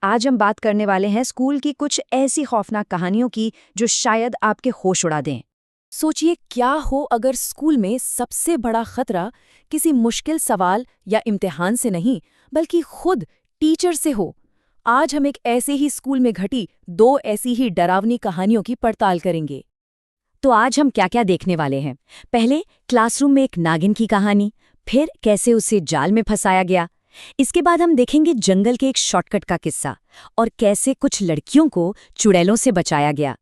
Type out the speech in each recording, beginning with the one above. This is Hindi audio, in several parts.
आज हम बात करने वाले हैं स्कूल की कुछ ऐसी खौफनाक कहानियों की जो शायद आपके होश उड़ा दें। सोचिए क्या हो अगर स्कूल में सबसे बड़ा खतरा किसी मुश्किल सवाल या इम्तिहान से नहीं बल्कि खुद टीचर से हो। आज हम एक ऐसे ही स्कूल में घटी दो ऐसी ही डरावनी कहानियों की पड़ताल करेंगे। तो आज हम क्या क्या देखने वाले हैं? पहले क्लासरूम में एक नागिन की कहानी, फिर कैसे उसे जाल में फंसाया गया। इसके बाद हम देखेंगे जंगल के एक शॉर्टकट का किस्सा और कैसे कुछ लड़कियों को चुड़ैलों से बचाया गया।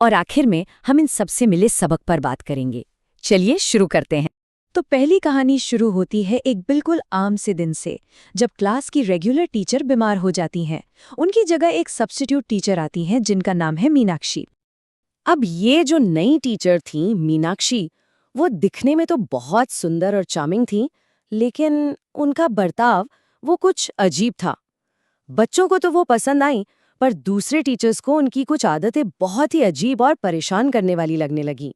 और आखिर में हम इन सबसे मिले सबक पर बात करेंगे। चलिए शुरू करते हैं। तो पहली कहानी शुरू होती है एक बिल्कुल आम से दिन से, जब क्लास की रेगुलर टीचर बीमार हो जाती हैं। उनकी जगह एक सब्स्टिट्यूट टीचर आती हैं जिनका नाम है मीनाक्षी। अब ये जो नई टीचर थी मीनाक्षी, वो दिखने में तो बहुत सुंदर और चार्मिंग थी, लेकिन उनका बर्ताव वो कुछ अजीब था। बच्चों को तो वो पसंद आई, पर दूसरे टीचर्स को उनकी कुछ आदतें बहुत ही अजीब और परेशान करने वाली लगने लगी।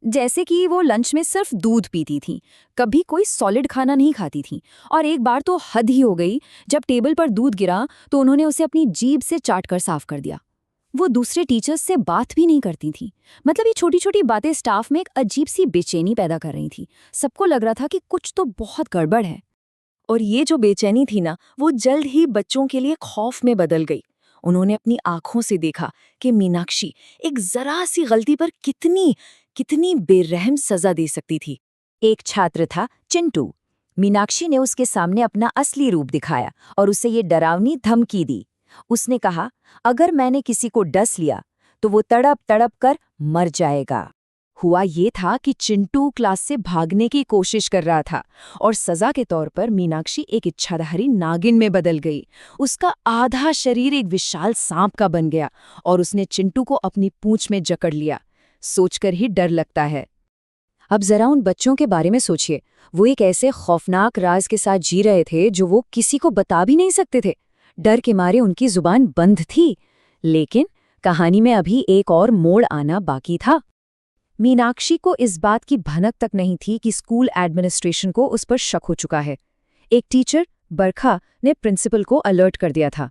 जैसे कि वो लंच में सिर्फ दूध पीती थी, कभी कोई सॉलिड खाना नहीं खाती थी। और एक बार तो हद ही हो गई, जब टेबल पर दूध गिरा तो उन्होंने उसे अपनी जीभ से चाटकर साफ कर दिया। वो दूसरे टीचर्स से बात भी नहीं करती थी। मतलब ये छोटी छोटी बातें स्टाफ में एक अजीब सी बेचैनी पैदा कर रही थी। सबको लग रहा था कि कुछ तो बहुत गड़बड़ है। और ये जो बेचैनी थी ना, वो जल्द ही बच्चों के लिए खौफ में बदल गई। उन्होंने अपनी आंखों से देखा कि मीनाक्षी एक जरा सी गलती पर कितनी कितनी बेरहम सजा दे सकती थी। एक छात्र था चिंटू। मीनाक्षी ने उसके सामने अपना असली रूप दिखाया और उसे ये डरावनी धमकी दी। उसने कहा, अगर मैंने किसी को डस लिया तो वो तड़प तड़प कर मर जाएगा। हुआ ये था कि चिंटू क्लास से भागने की कोशिश कर रहा था और सजा के तौर पर मीनाक्षी एक इच्छाधारी नागिन में बदल गई। उसका आधा शरीर एक विशाल सांप का बन गया और उसने चिंटू को अपनी पूंछ में जकड़ लिया। सोचकर ही डर लगता है। अब जरा उन बच्चों के बारे में सोचिए। वो एक ऐसे खौफनाक राज के साथ जी रहे थे जो वो किसी को बता भी नहीं सकते थे। डर के मारे उनकी जुबान बंद थी। लेकिन कहानी में अभी एक और मोड़ आना बाकी था। मीनाक्षी को इस बात की भनक तक नहीं थी कि स्कूल एडमिनिस्ट्रेशन को उस पर शक हो चुका है। एक टीचर, बरखा, ने प्रिंसिपल को अलर्ट कर दिया था।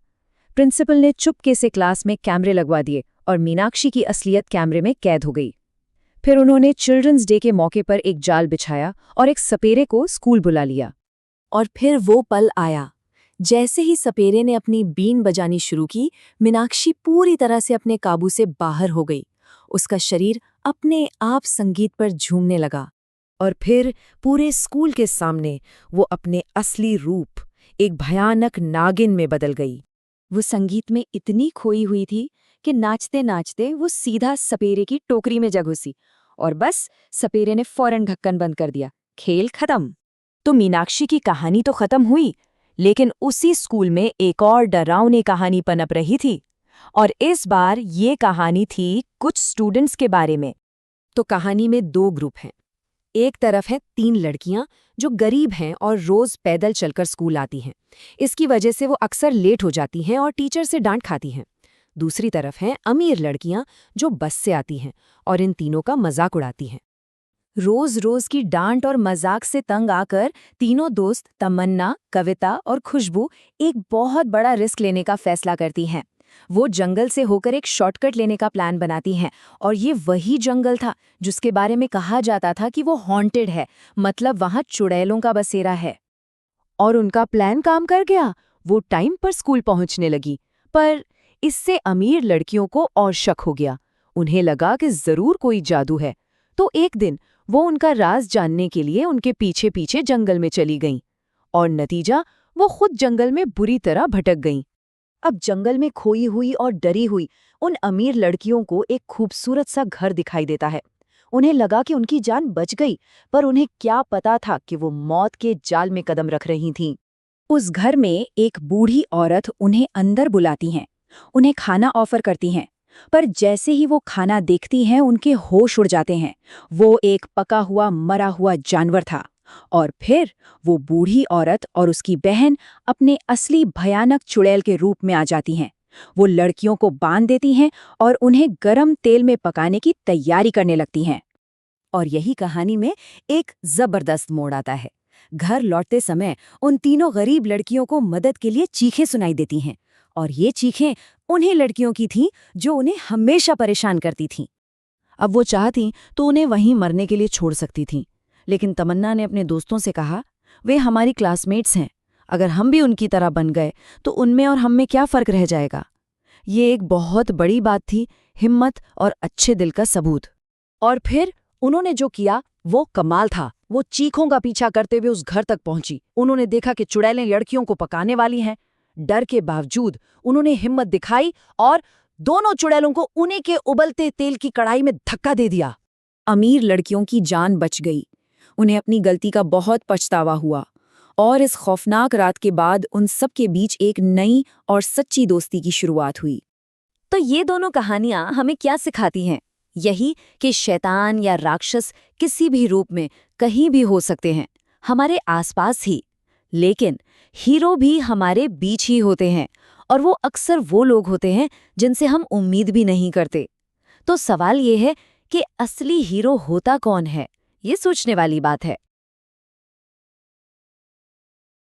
प्रिंसिपल ने चुपके से क्लास में कैमरे लगवा दिए और मीनाक्षी की असलियत कैमरे में कैद हो गई। फिर उन्होंने चिल्ड्रंस डे के मौके पर एक जाल बिछाया और एक सपेरे को स्कूल बुला लिया। और फिर वो पल आया। जैसे ही सपेरे ने अपनी बीन बजानी शुरू की, मीनाक्षी पूरी तरह से अपने काबू से बाहर हो गई। उसका शरीर अपने आप संगीत पर झूमने लगा। और फिर पूरे स्कूल के सामने वो अपने असली रूप, एक भयानक नागिन में बदल गई। वो संगीत में इतनी खोई हुई थी कि नाचते नाचते वो सीधा सपेरे की टोकरी में जा घुसी और बस सपेरे ने फौरन ढक्कन बंद कर दिया। खेल खत्म। तो मीनाक्षी की कहानी तो खत्म हुई, लेकिन उसी स्कूल में एक और डरावनी कहानी पनप रही थी। और इस बार ये कहानी थी कुछ स्टूडेंट्स के बारे में। तो कहानी में दो ग्रुप हैं। एक तरफ है 3 लड़कियां जो गरीब हैं और रोज पैदल चलकर स्कूल आती हैं। इसकी वजह से वो अक्सर लेट हो जाती हैं और टीचर से डांट खाती हैं। दूसरी तरफ हैं अमीर लड़कियां जो बस से आती हैं और इन तीनों का मजाक उड़ाती हैं। रोज रोज की डांट और मजाक से तंग आकर तीनों दोस्त तमन्ना, कविता और खुशबू एक बहुत बड़ा रिस्क लेने का फैसला करती हैं। वो जंगल से होकर एक शॉर्टकट लेने का प्लान बनाती हैं और ये वही जंगल था जिसके बारे में कहा जाता था कि वो हॉन्टेड है, मतलब वहां चुड़ैलों का बसेरा है। और उनका प्लान काम कर गया। वो टाइम पर स्कूल पहुंचने लगी, पर इससे अमीर लड़कियों को और शक हो गया। उन्हें लगा कि जरूर कोई जादू है। तो एक दिन वो उनका राज जानने के लिए उनके पीछे पीछे जंगल में चली गईं। और नतीजा, वो खुद जंगल में बुरी तरह भटक गईं। अब जंगल में खोई हुई और डरी हुई उन अमीर लड़कियों को एक खूबसूरत सा घर दिखाई देता है। उन्हें लगा कि उनकी जान बच गई, पर उन्हें क्या पता था कि वो मौत के जाल में कदम रख रही थीं। उस घर में एक बूढ़ी औरत उन्हें अंदर बुलाती हैं, उन्हें खाना ऑफर करती हैं। पर जैसे ही वो खाना देखती हैं, उनके होश उड़ जाते हैं। वो एक पका हुआ मरा हुआ जानवर था। और फिर वो बूढ़ी औरत और उसकी बहन अपने असली भयानक चुड़ैल के रूप में आ जाती हैं। वो लड़कियों को बांध देती हैं और उन्हें गरम तेल में पकाने की तैयारी करने लगती हैं। और यही कहानी में एक जबरदस्त मोड़ आता है। घर लौटते समय उन तीनों गरीब लड़कियों को मदद के लिए चीखें सुनाई देती हैं और ये चीखें उन्हीं लड़कियों की थीं जो उन्हें हमेशा परेशान करती थीं। अब वो चाहती तो उन्हें वहीं मरने के लिए छोड़ सकती थीं, लेकिन तमन्ना ने अपने दोस्तों से कहा, वे हमारी क्लासमेट्स हैं, अगर हम भी उनकी तरह बन गए तो उनमें और हम में क्या फ़र्क रह जाएगा। ये एक बहुत बड़ी बात थी, हिम्मत और अच्छे दिल का सबूत। और फिर उन्होंने जो किया वो कमाल था। वो चीखों का पीछा करते हुए उस घर तक पहुंची। उन्होंने देखा कि चुड़ैलें लड़कियों को पकाने वाली हैं। डर के बावजूद उन्होंने हिम्मत दिखाई और दोनों चुड़ैलों को उन्हीं के उबलते तेल की कढ़ाई में धक्का दे दिया। अमीर लड़कियों की जान बच गई। उन्हें अपनी गलती का बहुत पछतावा हुआ और इस खौफनाक रात के बाद उन सब के बीच एक नई और सच्ची दोस्ती की शुरुआत हुई। तो ये दोनों कहानियां हमें क्या सिखाती हैं? यही कि शैतान या राक्षस किसी भी रूप में कहीं भी हो सकते हैं, हमारे आसपास ही। लेकिन हीरो भी हमारे बीच ही होते हैं, और वो अक्सर वो लोग होते हैं जिनसे हम उम्मीद भी नहीं करते। तो सवाल ये है कि असली हीरो होता कौन है? ये सोचने वाली बात है।